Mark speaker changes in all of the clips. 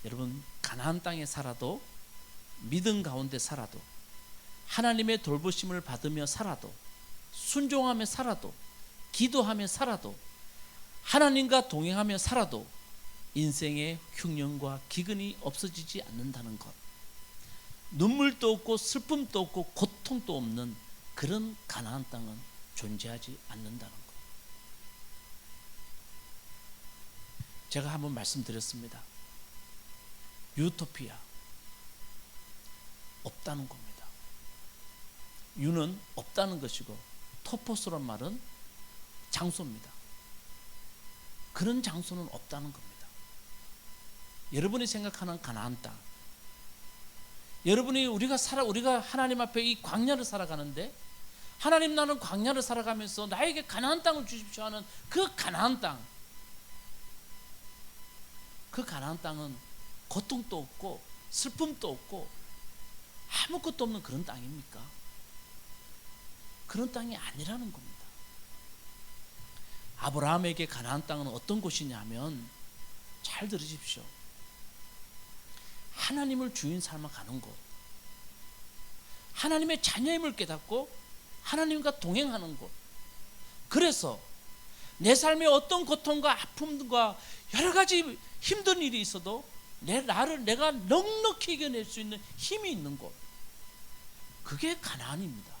Speaker 1: 여러분, 가나안 땅에 살아도, 믿음 가운데 살아도, 하나님의 돌보심을 받으며 살아도, 순종하며 살아도, 기도하며 살아도, 하나님과 동행하며 살아도 인생의 흉년과 기근이 없어지지 않는다는 것, 눈물도 없고 슬픔도 없고 고통도 없는 그런 가나안 땅은 존재하지 않는다는 것. 제가 한번 말씀드렸습니다. 유토피아 없다는 겁니다. 유는 없다는 것이고 토포스란 말은 장소입니다. 그런 장소는 없다는 겁니다. 여러분이 생각하는 가나안 땅, 여러분이 우리가 하나님 앞에 이 광야를 살아가는데, 하나님 나는 광야를 살아가면서 나에게 가나안 땅을 주십시오 하는 그 가나안 땅, 그 가나안 땅은 고통도 없고 슬픔도 없고 아무것도 없는 그런 땅입니까? 그런 땅이 아니라는 겁니다. 아브라함에게 가나안 땅은 어떤 곳이냐면, 잘 들으십시오. 하나님을 주인 삼아 가는 곳, 하나님의 자녀임을 깨닫고 하나님과 동행하는 곳. 그래서 내 삶에 어떤 고통과 아픔과 여러 가지 힘든 일이 있어도 내가 넉넉히 이겨낼 수 있는 힘이 있는 곳, 그게 가나안입니다.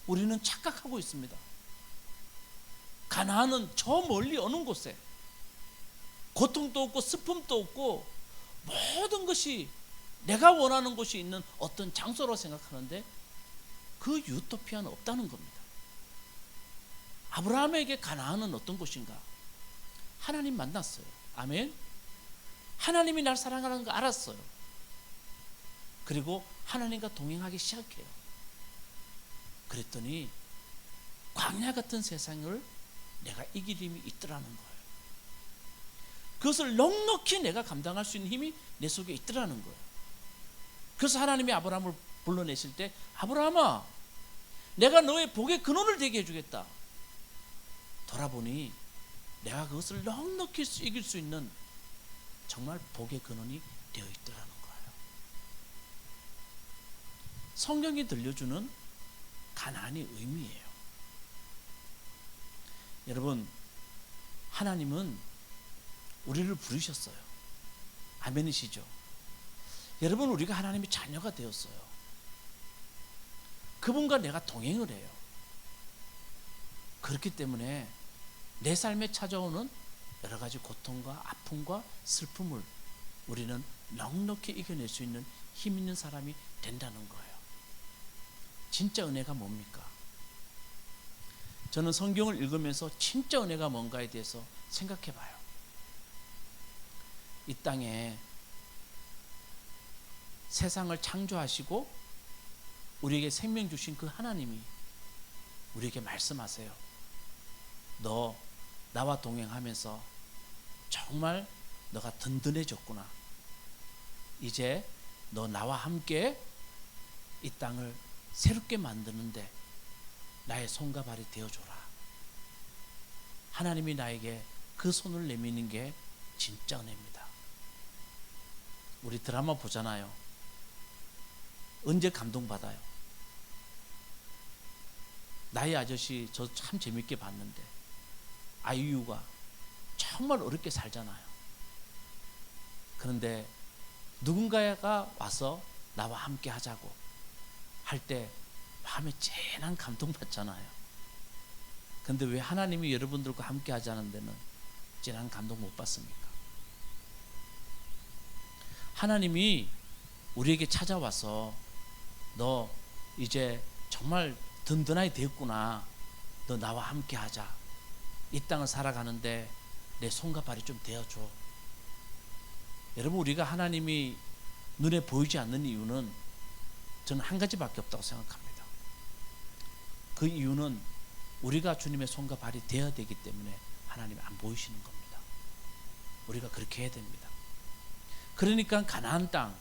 Speaker 1: 우리는 착각하고 있습니다. 가나안은 저 멀리 어느 곳에 고통도 없고 슬픔도 없고 모든 것이 내가 원하는 곳이 있는 어떤 장소로 생각하는데, 그 유토피아는 없다는 겁니다. 아브라함에게 가나안은 어떤 곳인가? 하나님 만났어요. 아멘. 하나님이 날 사랑하는 거 알았어요. 그리고 하나님과 동행하기 시작해요. 그랬더니 광야 같은 세상을 내가 이길 힘이 있더라는 거예요. 그것을 넉넉히 내가 감당할 수 있는 힘이 내 속에 있더라는 거예요. 그래서 하나님이 아브라함을 불러내실 때, 아브라함아, 내가 너의 복의 근원을 되게 해주겠다. 돌아보니 내가 그것을 넉넉히 이길 수 있는 정말 복의 근원이 되어 있더라는 거예요. 성경이 들려주는 가나안의 의미예요. 여러분, 하나님은 우리를 부르셨어요. 아멘이시죠? 여러분, 우리가 하나님의 자녀가 되었어요. 그분과 내가 동행을 해요. 그렇기 때문에 내 삶에 찾아오는 여러 가지 고통과 아픔과 슬픔을 우리는 넉넉히 이겨낼 수 있는 힘 있는 사람이 된다는 거예요. 진짜 은혜가 뭡니까? 저는 성경을 읽으면서 진짜 은혜가 뭔가에 대해서 생각해 봐요. 이 땅에 세상을 창조하시고 우리에게 생명 주신 그 하나님이 우리에게 말씀하세요. 너 나와 동행하면서 정말 너가 든든해졌구나. 이제 너 나와 함께 이 땅을 새롭게 만드는데 나의 손과 발이 되어줘라. 하나님이 나에게 그 손을 내미는 게 진짜 은혜입니다. 우리 드라마 보잖아요. 언제 감동받아요? 나의 아저씨 저 참 재밌게 봤는데, 아이유가 정말 어렵게 살잖아요. 그런데 누군가가 와서 나와 함께 하자고 할 때 마음에 진한 감동받잖아요. 그런데 왜 하나님이 여러분들과 함께 하자는 데는 진한 감동 못 받습니까? 하나님이 우리에게 찾아와서 너 이제 정말 든든하게 됐구나. 너 나와 함께 하자. 이 땅을 살아가는데 내 손과 발이 좀 되어줘. 여러분, 우리가 하나님이 눈에 보이지 않는 이유는 저는 한 가지밖에 없다고 생각합니다. 그 이유는 우리가 주님의 손과 발이 되어야 되기 때문에 하나님이 안 보이시는 겁니다. 우리가 그렇게 해야 됩니다. 그러니까 가나안 땅,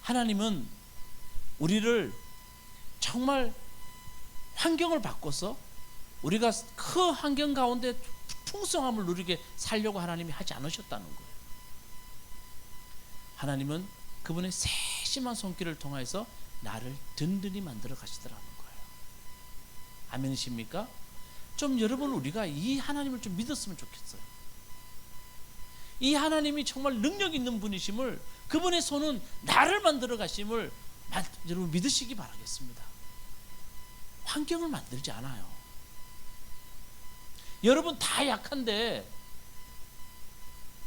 Speaker 1: 하나님은 우리를 정말 환경을 바꿔서 우리가 그 환경 가운데 풍성함을 누리게 살려고 하나님이 하지 않으셨다는 거예요. 하나님은 그분의 세심한 손길을 통해서 나를 든든히 만들어 가시더라는 거예요. 아멘이십니까? 좀 여러분 우리가 이 하나님을 좀 믿었으면 좋겠어요. 이 하나님이 정말 능력 있는 분이심을, 그분의 손은 나를 만들어 가심을 여러분 믿으시기 바라겠습니다. 환경을 만들지 않아요. 여러분 다 약한데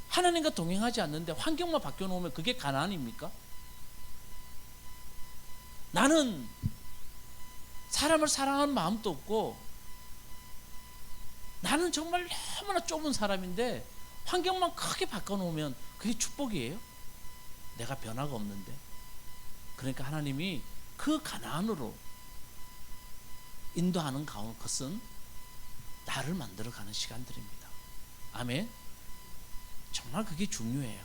Speaker 1: 하나님과 동행하지 않는데 환경만 바뀌어놓으면 그게 가난입니까? 나는 사람을 사랑하는 마음도 없고 나는 정말 너무나 좁은 사람인데 환경만 크게 바꿔놓으면 그게 축복이에요? 내가 변화가 없는데. 그러니까 하나님이 그 가난으로 인도하는 것은 나를 만들어가는 시간들입니다. 아멘. 정말 그게 중요해요.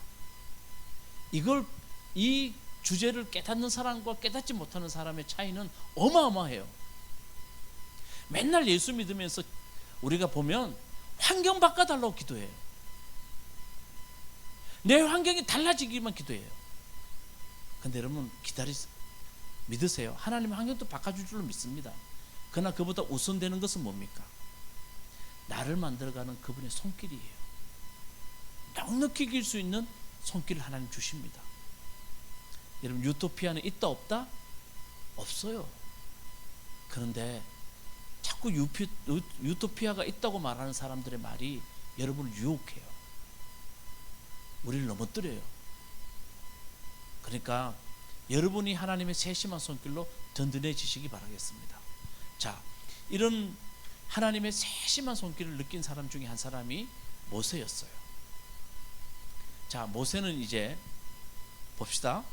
Speaker 1: 이 주제를 깨닫는 사람과 깨닫지 못하는 사람의 차이는 어마어마해요. 맨날 예수 믿으면서 우리가 보면 환경 바꿔달라고 기도해요. 내 환경이 달라지기만 기도해요. 근데 여러분 믿으세요. 하나님은 환경도 바꿔줄 줄로 믿습니다. 그러나 그보다 우선되는 것은 뭡니까? 나를 만들어가는 그분의 손길이에요. 넉넉히 길 수 있는 손길을 하나님 주십니다. 여러분 유토피아는 있다 없다? 없어요. 그런데 자꾸 유토피아가 있다고 말하는 사람들의 말이 여러분을 유혹해요. 우리를 넘어뜨려요. 그러니까 여러분이 하나님의 세심한 손길로 든든해지시기 바라겠습니다. 자, 이런 하나님의 세심한 손길을 느낀 사람 중에 한 사람이 모세였어요. 자, 모세는 이제 봅시다.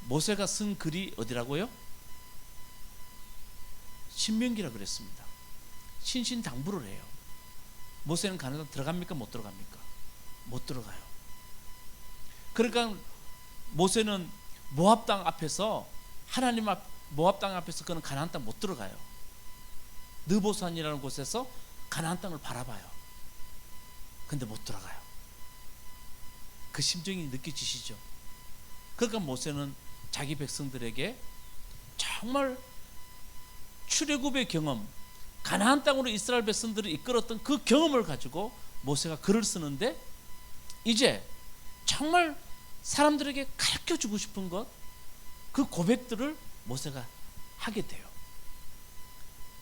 Speaker 1: 모세가 쓴 글이 어디라고요? 신명기라 그랬습니다. 신신당부를 해요. 모세는 가나안 들어갑니까? 못 들어갑니까? 못 들어가요. 그러니까 모세는 모압 땅 앞에서 모압 땅 앞에서 그는 가나안 땅 못 들어가요. 느보산이라는 곳에서 가나안 땅을 바라봐요. 근데 못 들어가요. 그 심정이 느껴지시죠? 그러니까 모세는 자기 백성들에게 정말 출애굽의 경험, 가나안 땅으로 이스라엘 백성들을 이끌었던 그 경험을 가지고 모세가 글을 쓰는데, 이제 정말 사람들에게 가르쳐주고 싶은 것, 그 고백들을 모세가 하게 돼요.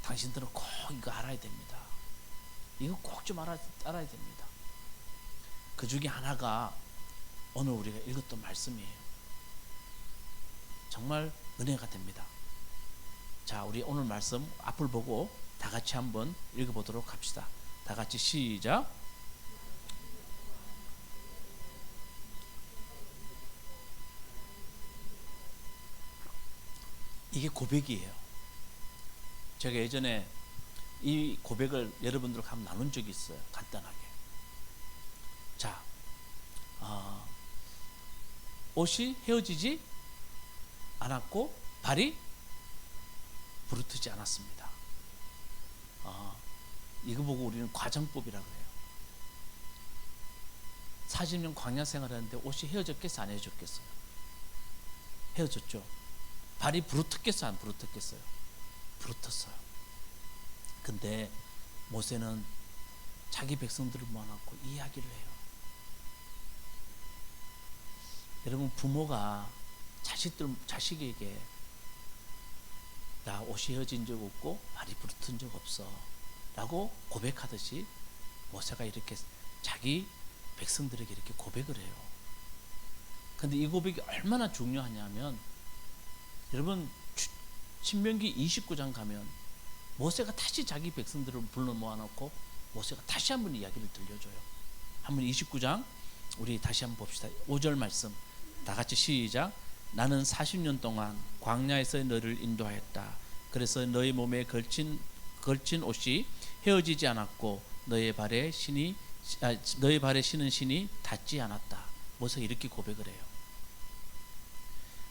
Speaker 1: 당신들은 꼭 이거 알아야 됩니다. 이거 꼭 좀 알아야 됩니다. 그 중에 하나가 오늘 우리가 읽었던 말씀이에요. 정말 은혜가 됩니다. 자, 우리 오늘 말씀 앞을 보고 다 같이 한번 읽어보도록 합시다. 다 같이 시작. 이게 고백이에요. 제가 예전에 이 고백을 여러분들과 한번 나눈 적이 있어요. 간단하게. 자, 옷이 헤어지지 않았고 발이 부르트지 않았습니다. 이거 보고 우리는 과정법이라 그래요. 40년 광야 생활했는데 옷이 헤어졌겠어, 안 헤어졌겠어요? 헤어졌죠. 발이 부르트겠어, 안 부르트겠어요? 부르텄어요. 근데 모세는 자기 백성들을 모아놓고 이야기를 해요. 여러분, 부모가 자식에게 나 옷이 헤어진 적 없고 발이 부르튼 적 없어 라고 고백하듯이 모세가 이렇게 자기 백성들에게 이렇게 고백을 해요. 근데 이 고백이 얼마나 중요하냐면, 여러분 신명기 29장 가면 모세가 다시 자기 백성들을 불러 모아놓고 모세가 다시 한번 이야기를 들려줘요. 한번 29장 우리 다시 한번 봅시다. 5절 말씀 다 같이 시작. 나는 40년 동안 광야에서 너를 인도하였다. 그래서 너희 몸에 걸친 옷이 헤어지지 않았고 너희 발에 신은 신이 닿지 않았다. 모세가 이렇게 고백을 해요.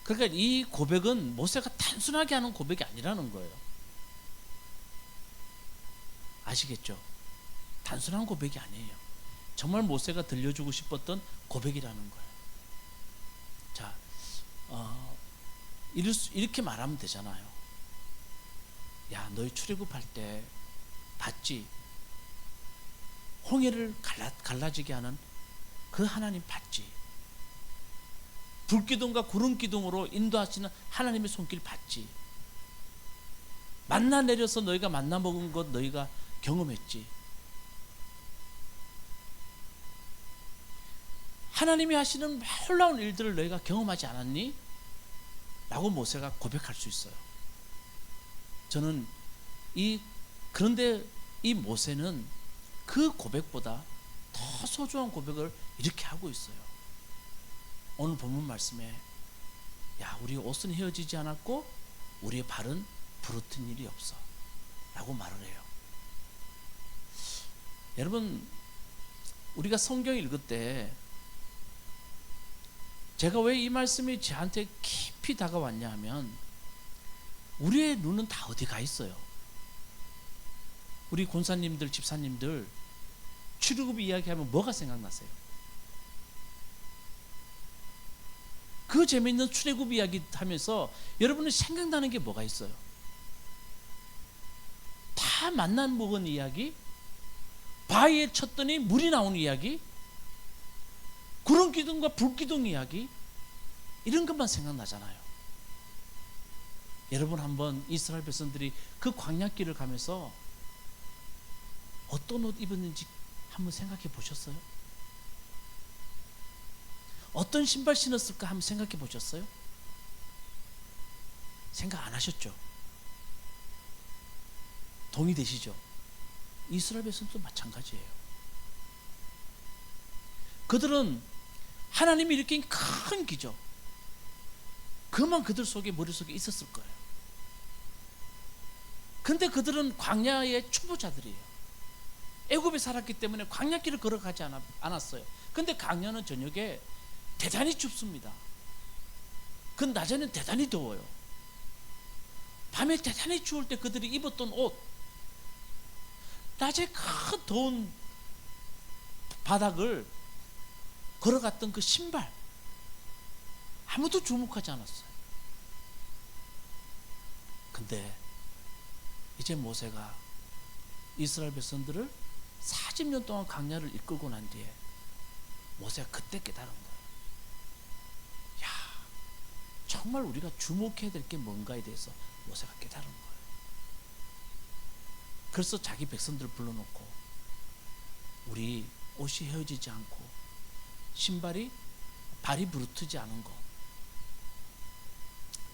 Speaker 1: 그러니까 이 고백은 모세가 단순하게 하는 고백이 아니라는 거예요. 아시겠죠? 단순한 고백이 아니에요. 정말 모세가 들려주고 싶었던 고백이라는 거예요. 자, 이렇게 말하면 되잖아요. 야, 너희 출애굽할 때 봤지? 홍해를 갈라지게 하는 그 하나님 봤지? 불기둥과 구름기둥으로 인도하시는 하나님의 손길 봤지? 만나 내려서 너희가 만나 먹은 것 너희가 경험했지? 하나님이 하시는 놀라운 일들을 너희가 경험하지 않았니? 라고 모세가 고백할 수 있어요. 저는 그런데 이 모세는 그 고백보다 더 소중한 고백을 이렇게 하고 있어요. 오늘 본문 말씀에 야, 우리 옷은 헤어지지 않았고 우리의 발은 부러뜨린 일이 없어 라고 말을 해요. 여러분, 우리가 성경 읽을 때 제가 왜 이 말씀이 저한테 깊이 다가왔냐 하면 우리의 눈은 다 어디 가 있어요. 우리 권사님들, 집사님들 출애굽 이야기하면 뭐가 생각나세요? 그 재미있는 출애굽 이야기 하면서 여러분은 생각나는 게 뭐가 있어요? 다 만나 먹은 이야기, 바위에 쳤더니 물이 나오는 이야기, 구름 기둥과 불 기둥 이야기, 이런 것만 생각나잖아요. 여러분, 한번 이스라엘 백성들이 그 광야길을 가면서 어떤 옷 입었는지 한번 생각해 보셨어요? 어떤 신발 신었을까 한번 생각해 보셨어요? 생각 안 하셨죠? 동의되시죠? 이스라엘 백성도 마찬가지예요. 그들은 하나님이 일으킨 큰 기적, 그만 그들 속에 머릿속에 있었을 거예요. 근데 그들은 광야의 초보자들이에요. 애굽에 살았기 때문에 광야길을 걸어가지 않았어요. 근데 광야는 저녁에 대단히 춥습니다. 그 낮에는 대단히 더워요. 밤에 대단히 추울 때 그들이 입었던 옷, 낮에 큰 더운 바닥을 걸어갔던 그 신발, 아무도 주목하지 않았어요. 근데 이제 모세가 이스라엘 백성들을 40년 동안 광야를 이끌고 난 뒤에 모세가 그때 깨달은 거예요. 야, 정말 우리가 주목해야 될 게 뭔가에 대해서 모세가 깨달은 거예요. 그래서 자기 백성들을 불러놓고 우리 옷이 헤어지지 않고 신발이 발이 부르트지 않은 거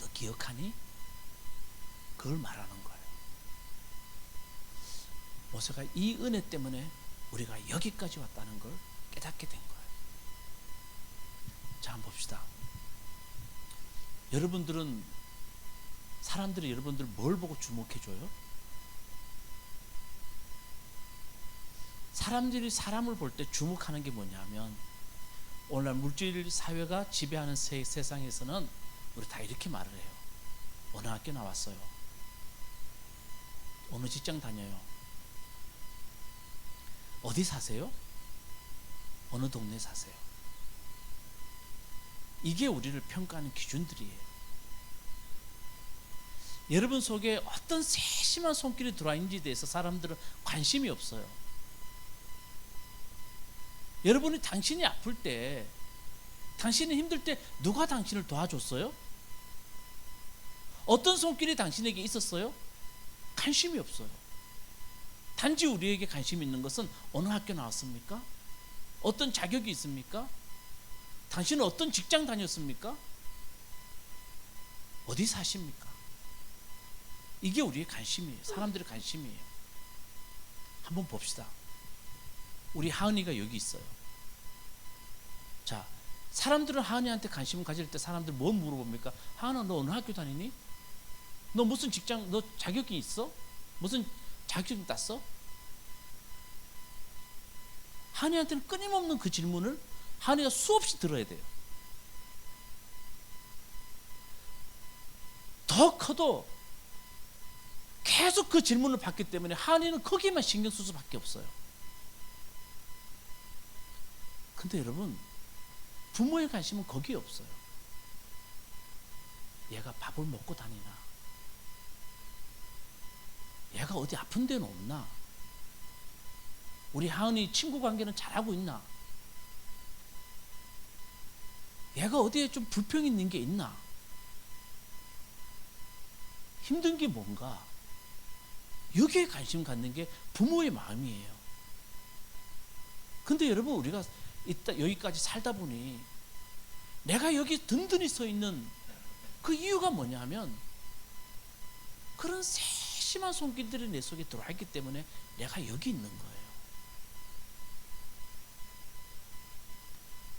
Speaker 1: 너 기억하니? 그걸 말하는 거예요. 모세가 이 은혜 때문에 우리가 여기까지 왔다는 걸 깨닫게 된 거예요. 자, 한번 봅시다. 여러분들은, 사람들이 여러분들 뭘 보고 주목해줘요? 사람들이 사람을 볼 때 주목하는 게 뭐냐면, 오늘날 물질 사회가 지배하는 세상에서는 우리 다 이렇게 말을 해요. 어느 학교 나왔어요? 어느 직장 다녀요? 어디 사세요? 어느 동네 사세요? 이게 우리를 평가하는 기준들이에요. 여러분 속에 어떤 세심한 손길이 들어와 있는지에 대해서 사람들은 관심이 없어요. 여러분이 당신이 아플 때, 당신이 힘들 때 누가 당신을 도와줬어요? 어떤 손길이 당신에게 있었어요? 관심이 없어요. 단지 우리에게 관심이 있는 것은 어느 학교 나왔습니까? 어떤 자격이 있습니까? 당신은 어떤 직장 다녔습니까? 어디 사십니까? 이게 우리의 관심이에요. 사람들의 관심이에요. 한번 봅시다. 우리 하은이가 여기 있어요. 자, 사람들은 하은이한테 관심을 가질 때 사람들 뭐 물어봅니까? 하은아, 너 어느 학교 다니니? 너 무슨 직장, 너 자격이 있어? 무슨 자격증 땄어? 하은이한테는 끊임없는 그 질문을 하은이가 수없이 들어야 돼요. 더 커도 계속 그 질문을 받기 때문에 하은이는 거기만 신경 쓸 수밖에 없어요. 근데 여러분, 부모의 관심은 거기에 없어요. 얘가 밥을 먹고 다니나, 얘가 어디 아픈 데는 없나, 우리 하은이 친구 관계는 잘하고 있나, 얘가 어디에 좀 불평 있는 게 있나, 힘든 게 뭔가, 여기에 관심 갖는 게 부모의 마음이에요. 근데 여러분, 우리가 여기까지 살다 보니 내가 여기 든든히 서 있는 그 이유가 뭐냐면, 그런 세심한 손길들이 내 속에 들어와 있기 때문에 내가 여기 있는 거예요.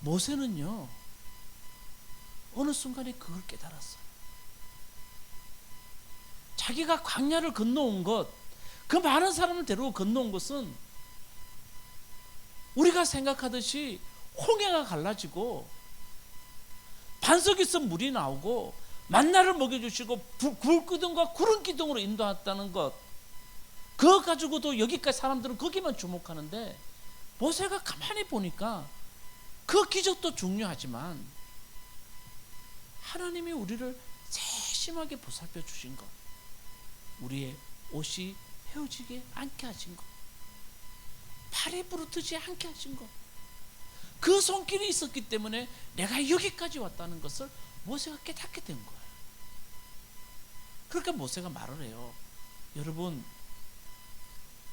Speaker 1: 모세는요, 어느 순간에 그걸 깨달았어요. 자기가 광야를 건너온 것, 그 많은 사람을 데리고 건너온 것은 우리가 생각하듯이 홍해가 갈라지고 반석에서 물이 나오고 만나를 먹여주시고 불기둥과 구름 기둥으로 인도했다는 것, 그거 가지고도 여기까지 사람들은 거기만 주목하는데, 모세가 가만히 보니까 그 기적도 중요하지만 하나님이 우리를 세심하게 보살펴 주신 것, 우리의 옷이 헤어지게 않게 하신 것, 팔이 부르트지 않게 하신 것, 그 손길이 있었기 때문에 내가 여기까지 왔다는 것을 모세가 깨닫게 된 거예요. 그러니까 모세가 말을 해요. 여러분,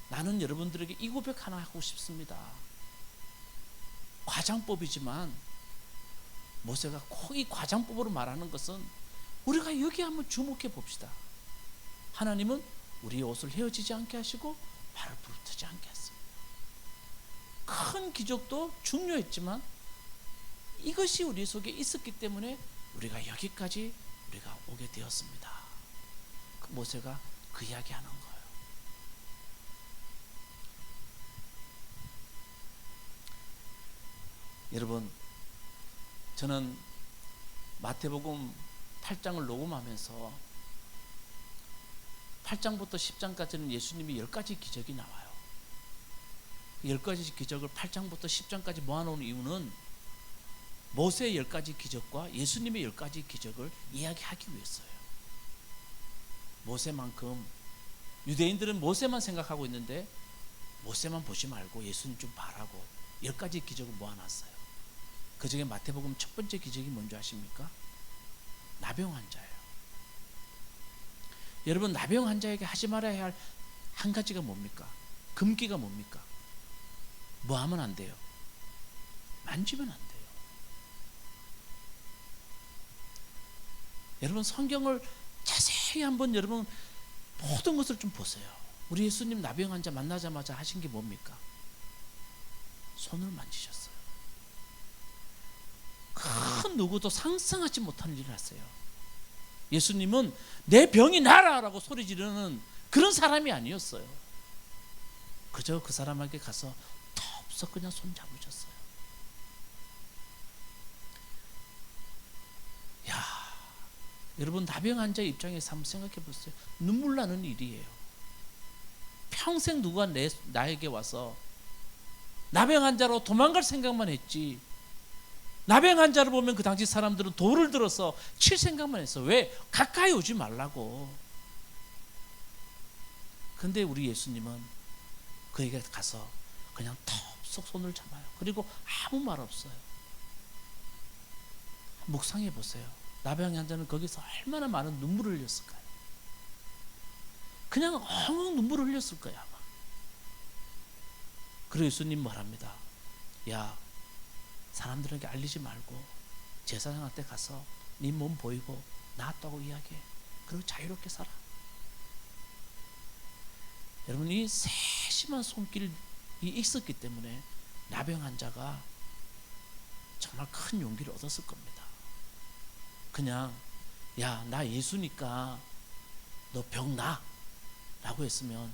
Speaker 1: 나는 여러분들에게 이 고백 하나 하고 싶습니다. 과장법이지만 모세가 꼭 이 과장법으로 말하는 것은, 우리가 여기 한번 주목해 봅시다. 하나님은 우리의 옷을 헤어지지 않게 하시고 발을 부르트지 않게 했습니다. 큰 기적도 중요했지만 이것이 우리 속에 있었기 때문에 우리가 여기까지 우리가 오게 되었습니다. 그 모세가 그 이야기하는 거예요. 여러분, 저는 마태복음 8장을 녹음하면서 8장부터 10장까지는 예수님이 10가지 기적이 나와요. 10가지 기적을 8장부터 10장까지 모아놓은 이유는 모세의 10가지 기적과 예수님의 10가지 기적을 이야기하기 위해서예요. 모세만큼, 유대인들은 모세만 생각하고 있는데 모세만 보지 말고 예수님 좀 봐라고 10가지 기적을 모아놨어요. 그 중에 마태복음 첫 번째 기적이 뭔지 아십니까? 나병 환자예요. 여러분, 나병 환자에게 하지 말아야 할 한 가지가 뭡니까? 금기가 뭡니까? 뭐 하면 안 돼요? 만지면 안 돼요. 여러분, 성경을 자세히 한번 여러분 모든 것을 좀 보세요. 우리 예수님 나병 환자 만나자마자 하신 게 뭡니까? 손을 만지셨어요. 큰 누구도 상상하지 못하는 일을 하세요. 예수님은 내 병이 나라라고 소리 지르는 그런 사람이 아니었어요. 그저 그 사람에게 가서 덥석 그냥 손 잡으셨어요. 야, 여러분, 나병 환자의 입장에서 한번 생각해 보세요. 눈물 나는 일이에요. 평생 누가 나에게 와서 나병 환자로 도망갈 생각만 했지, 나병 환자를 보면 그 당시 사람들은 돌을 들어서 칠 생각만 했어. 왜? 가까이 오지 말라고. 근데 우리 예수님은 그에게 가서 그냥 턱 손을 잡아요. 그리고 아무 말 없어요. 묵상해 보세요. 나병 환자는 거기서 얼마나 많은 눈물을 흘렸을까요? 그냥 엉엉 눈물을 흘렸을 거야 아마. 그리고 예수님 말합니다. 야, 사람들에게 알리지 말고 제사장한테 가서 네 몸 보이고 나았다고 이야기해. 그리고 자유롭게 살아. 여러분이 세심한 손길이 있었기 때문에 나병 환자가 정말 큰 용기를 얻었을 겁니다. 그냥 야, 나 예수니까 너 병 나 라고 했으면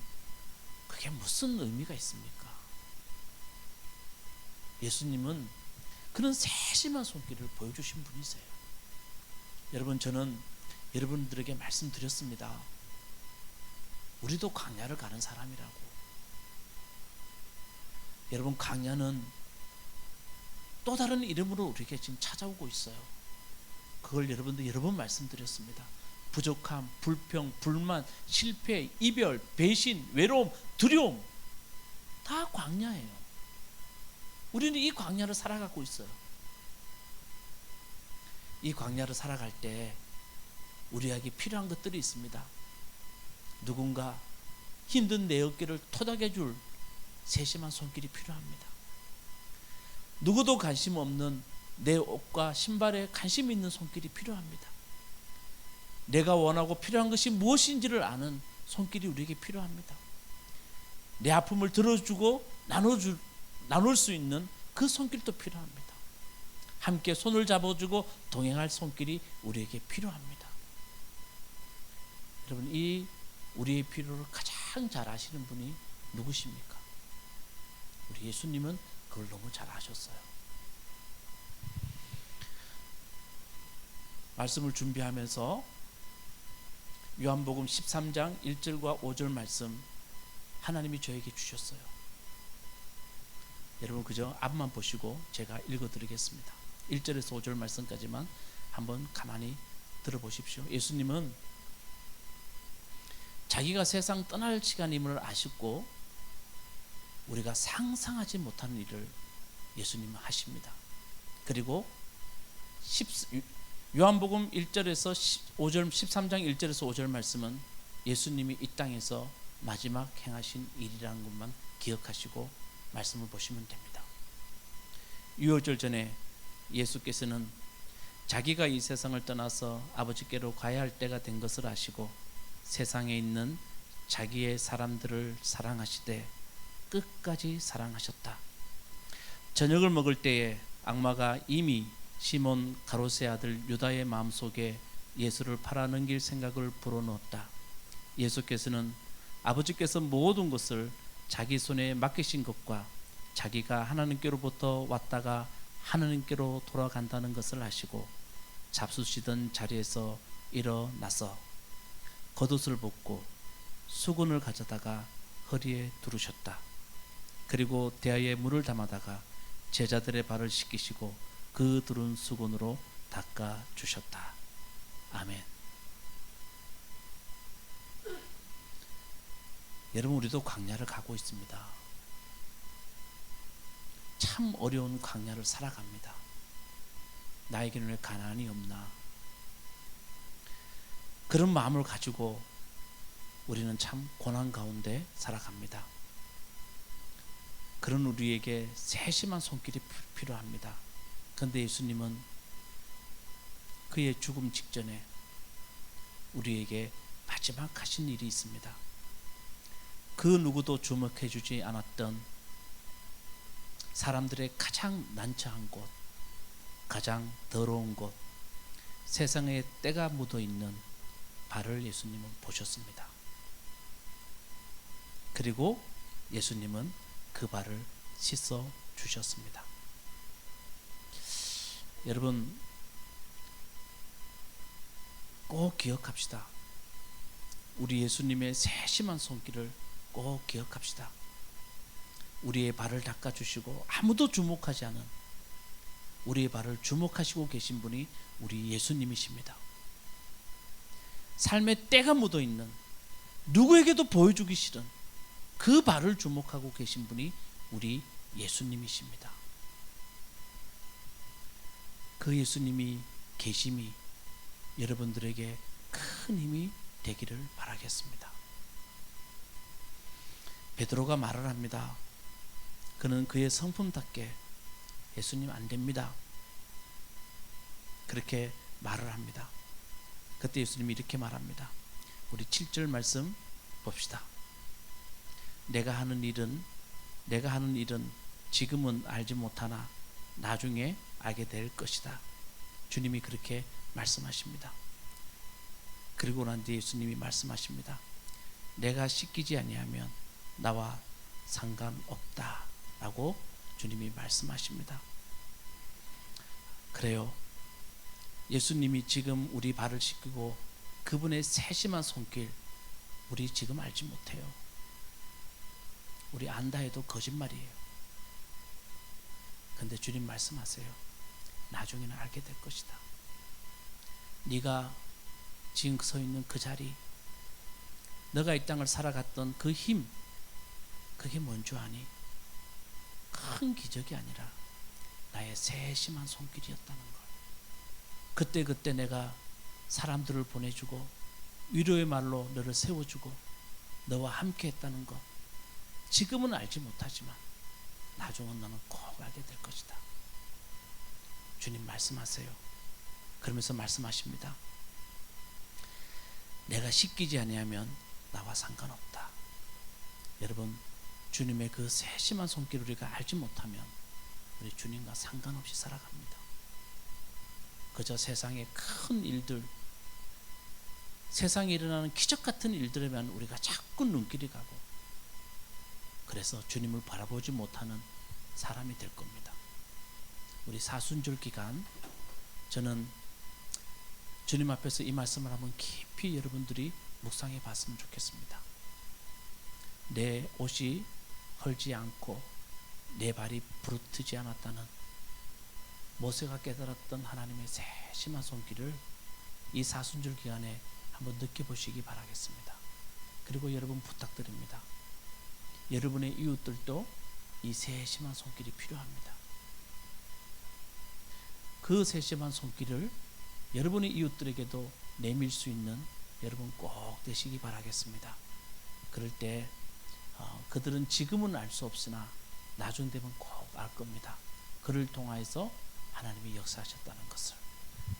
Speaker 1: 그게 무슨 의미가 있습니까? 예수님은 그런 세심한 손길을 보여주신 분이세요. 여러분, 저는 여러분들에게 말씀드렸습니다. 우리도 광야를 가는 사람이라고. 여러분, 광야는 또 다른 이름으로 우리에게 지금 찾아오고 있어요. 그걸 여러분들 여러 번 말씀드렸습니다. 부족함, 불평, 불만, 실패, 이별, 배신, 외로움, 두려움, 다 광야예요. 우리는 이 광야를 살아가고 있어요. 이 광야를 살아갈 때 우리에게 필요한 것들이 있습니다. 누군가 힘든 내 어깨를 토닥여 줄 세심한 손길이 필요합니다. 누구도 관심 없는 내 옷과 신발에 관심 있는 손길이 필요합니다. 내가 원하고 필요한 것이 무엇인지를 아는 손길이 우리에게 필요합니다. 내 아픔을 들어주고 나눌 수 있는 그 손길도 필요합니다. 함께 손을 잡아주고 동행할 손길이 우리에게 필요합니다. 여러분, 이 우리의 필요를 가장 잘 아시는 분이 누구십니까? 우리 예수님은 그걸 너무 잘 아셨어요. 말씀을 준비하면서 요한복음 13장 1절과 5절 말씀 하나님이 저에게 주셨어요. 여러분 그저 앞만 보시고 제가 읽어드리겠습니다. 1절에서 5절 말씀까지만 한번 가만히 들어보십시오. 예수님은 자기가 세상 떠날 시간임을 아셨고 우리가 상상하지 못하는 일을 예수님은 하십니다. 그리고 요한복음 1절에서 5절 13장 1절에서 5절 말씀은 예수님이 이 땅에서 마지막 행하신 일이라는 것만 기억하시고 말씀을 보시면 됩니다. 유월절 전에 예수께서는 자기가 이 세상을 떠나서 아버지께로 가야 할 때가 된 것을 아시고 세상에 있는 자기의 사람들을 사랑하시되 끝까지 사랑하셨다. 저녁을 먹을 때에 악마가 이미 시몬 가롯의 아들 유다의 마음속에 예수를 팔아넘길 생각을 불어넣었다. 예수께서는 아버지께서 모든 것을 자기 손에 맡기신 것과 자기가 하나님께로부터 왔다가 하나님께로 돌아간다는 것을 아시고 잡수시던 자리에서 일어나서 겉옷을 벗고 수건을 가져다가 허리에 두르셨다. 그리고 대야에 물을 담아다가 제자들의 발을 씻기시고 그 두른 수건으로 닦아 주셨다. 아멘. 여러분, 우리도 광야를 가고 있습니다. 참 어려운 광야를 살아갑니다. 나에게는 왜 가난이 없나? 그런 마음을 가지고 우리는 참 고난 가운데 살아갑니다. 그런 우리에게 세심한 손길이 필요합니다. 그런데 예수님은 그의 죽음 직전에 우리에게 마지막 하신 일이 있습니다. 그 누구도 주목해 주지 않았던 사람들의 가장 난처한 곳, 가장 더러운 곳, 세상에 때가 묻어 있는 발을 예수님은 보셨습니다. 그리고 예수님은 그 발을 씻어 주셨습니다. 여러분, 꼭 기억합시다. 우리 예수님의 세심한 손길을 꼭 기억합시다. 우리의 발을 닦아주시고 아무도 주목하지 않은 우리의 발을 주목하시고 계신 분이 우리 예수님이십니다. 삶에 때가 묻어있는 누구에게도 보여주기 싫은 그 발을 주목하고 계신 분이 우리 예수님이십니다. 그 예수님이 계심이 여러분들에게 큰 힘이 되기를 바라겠습니다. 베드로가 말을 합니다. 그는 그의 성품답게 예수님 안 됩니다. 그렇게 말을 합니다. 그때 예수님이 이렇게 말합니다. 우리 7절 말씀 봅시다. 내가 하는 일은 지금은 알지 못하나 나중에 알게 될 것이다. 주님이 그렇게 말씀하십니다. 그리고 난 뒤에 예수님이 말씀하십니다. 내가 씻기지 아니하면 나와 상관없다 라고 주님이 말씀하십니다. 그래요. 예수님이 지금 우리 발을 씻기고 그분의 세심한 손길 우리 지금 알지 못해요. 우리 안다 해도 거짓말이에요. 근데 주님 말씀하세요. 나중에는 알게 될 것이다. 네가 지금 서 있는 그 자리, 너가 이 땅을 살아갔던 그 힘, 그게 뭔 줄 아니? 큰 기적이 아니라 나의 세심한 손길이었다는 걸. 그때 내가 사람들을 보내주고 위로의 말로 너를 세워주고 너와 함께 했다는 것, 지금은 알지 못하지만 나중은 너는 꼭 알게 될 것이다. 주님 말씀하세요. 그러면서 말씀하십니다. 내가 씻기지 아니하면 나와 상관없다. 여러분, 주님의 그 세심한 손길을 우리가 알지 못하면 우리 주님과 상관없이 살아갑니다. 그저 세상의 큰 일들, 세상에 일어나는 기적 같은 일들에만 우리가 자꾸 눈길이 가고, 그래서 주님을 바라보지 못하는 사람이 될 겁니다. 우리 사순절 기간 저는 주님 앞에서 이 말씀을 한번 깊이 여러분들이 묵상해 봤으면 좋겠습니다. 내 옷이 헐지 않고 내 발이 부르트지 않았다는 모세가 깨달았던 하나님의 세심한 손길을 이 사순절 기간에 한번 느껴보시기 바라겠습니다. 그리고 여러분 부탁드립니다. 여러분의 이웃들도 이 세심한 손길이 필요합니다. 그 세심한 손길을 여러분의 이웃들에게도 내밀 수 있는 여러분 꼭 되시기 바라겠습니다. 그럴 때 그들은 지금은 알 수 없으나 나중 되면 꼭 알 겁니다. 그를 통하여서 하나님이 역사하셨다는 것을.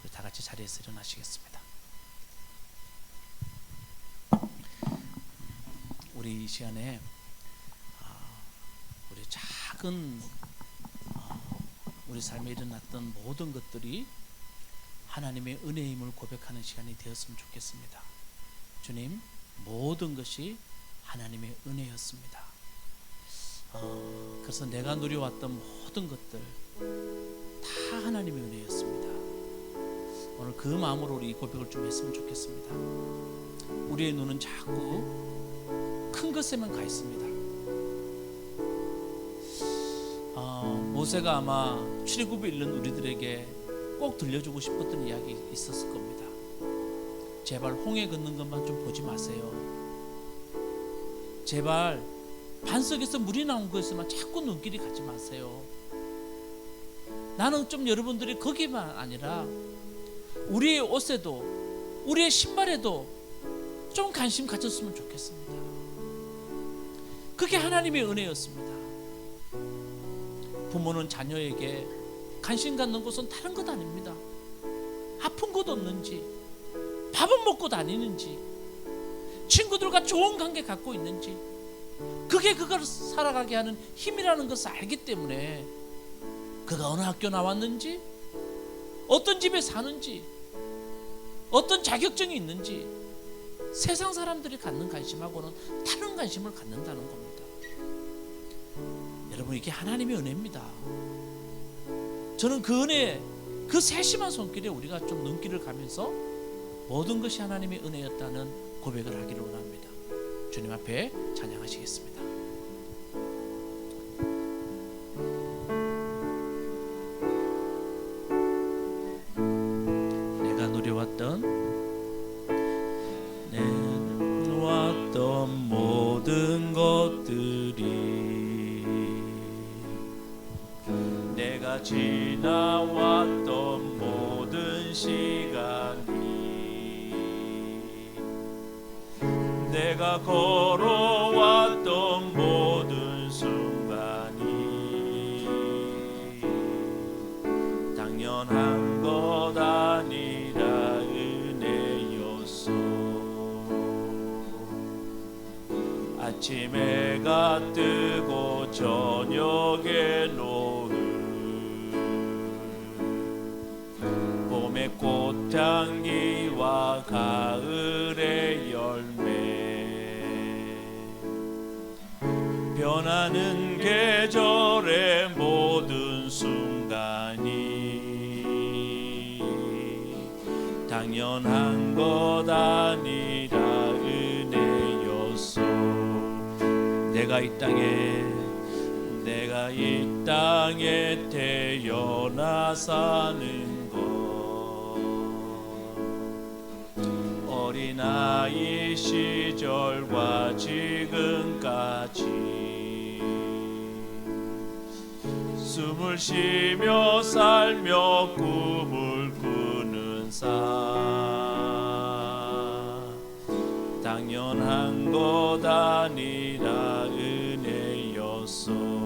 Speaker 1: 우리 다 같이 자리에서 일어나시겠습니다. 우리 이 시간에 우리 작은 우리 삶에 일어났던 모든 것들이 하나님의 은혜임을 고백하는 시간이 되었으면 좋겠습니다. 주님, 모든 것이 하나님의 은혜였습니다. 그래서 내가 누려왔던 모든 것들 다 하나님의 은혜였습니다. 오늘 그 마음으로 우리 고백을 좀 했으면 좋겠습니다. 우리의 눈은 자꾸 큰 것에만 가 있습니다. 모세가 아마 출애굽에 이른 우리들에게 꼭 들려주고 싶었던 이야기 있었을 겁니다. 제발 홍해 걷는 것만 좀 보지 마세요. 제발 반석에서 물이 나온 것에만 자꾸 눈길이 가지 마세요. 나는 좀 여러분들이 거기만 아니라 우리의 옷에도 우리의 신발에도 좀 관심 가졌으면 좋겠습니다. 그게 하나님의 은혜였습니다. 부모는 자녀에게 관심 갖는 것은 다른 것 아닙니다. 아픈 것 없는지, 밥은 먹고 다니는지, 친구들과 좋은 관계 갖고 있는지, 그게 그걸 살아가게 하는 힘이라는 것을 알기 때문에 그가 어느 학교 나왔는지, 어떤 집에 사는지, 어떤 자격증이 있는지 세상 사람들이 갖는 관심하고는 다른 관심을 갖는다는 겁니다. 여러분, 이게 하나님의 은혜입니다. 저는 그 은혜, 그 세심한 손길에 우리가 좀 눈길을 가면서 모든 것이 하나님의 은혜였다는 고백을 하기를 원합니다. 주님 앞에 찬양하시겠습니다. 내가 누려왔던 모든 것들이, 내가 지나왔던 모든 시간이, 내가 걸어왔던 모든 순간이 당연한 것 아니라 은혜였어. 아침 해가 뜨고 저녁에 노을, 봄의 꽃향기와 가을의 열매, 변하는 계절의 모든 순간이 당연한 것 아니라 은혜였소. 내가 이 땅에 내가 이 땅에 태어나 사는 것, 어린아이 시절과 지금까지 숨을 쉬며 살며 꿈을 꾸는 삶, 당연한 것 아니라 은혜였소.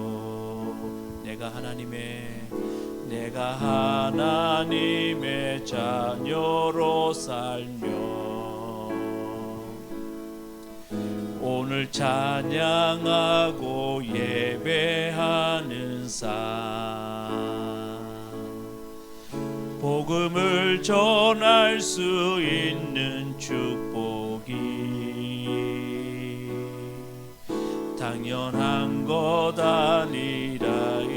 Speaker 1: 내가 하나님의 자녀로 살며 오늘 찬양하고 예배하는 삶, 복음을 전할 수 있는 축복이 당연한 것 아니라